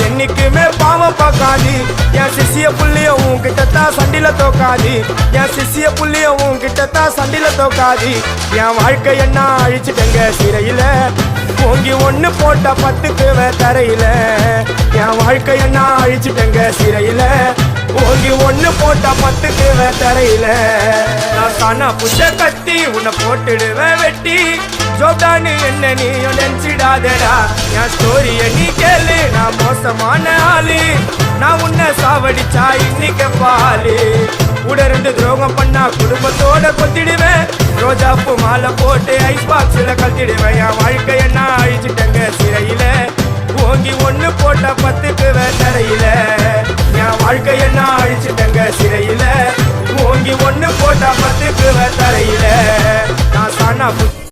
என்னைக்குமே பாவம் பார்க்காது என் சிசிய புள்ளிய உன்கிட்டத்தான் சண்டில தோக்காது என் சிசிய புள்ளிய உன்கிட்டத்தான் சண்டில தோக்காது என் வாழ்க்கை என்ன அழிச்சிட்டங்க சிறையில ஓங்கி ஒண்ணு போட்ட 10க்கு தரையில என் வாழ்க்கை என்ன அழிச்சிட்டங்க சிறையில ஓங்கி ஒண்ணு போட்ட 10க்கு தரையில நான் தானா புஷ கட்டி உன்னை போட்டுடுவேன் வெட்டி ஜோப்டானு என்ன நீ நினைச்சிடாதடா என் ஸ்டோரிய நீ கேளு நான் மோசமான ஆளு நான் உன்னை சாவடிச்சா இன்னைக்கு பாலு உடருந்து துரோகம் பண்ணா குடும்பத்தோட கொத்திடுவேன் ரோஜாப்பு மாலை போட்டு ஐஸ் பாக்ஸ்ல கத்திடுவேன் என் வாழ்க்கை என்ன அழிச்சிட்டங்க சிறையில ஓங்கி ஒண்ணு போட்ட 10க்கு தரையில என் வாழ்க்கை என்ன அழிச்சிட்டங்க சிறையில ஓங்கி ஒண்ணு போட்ட 10க்கு தரையில நான் சானா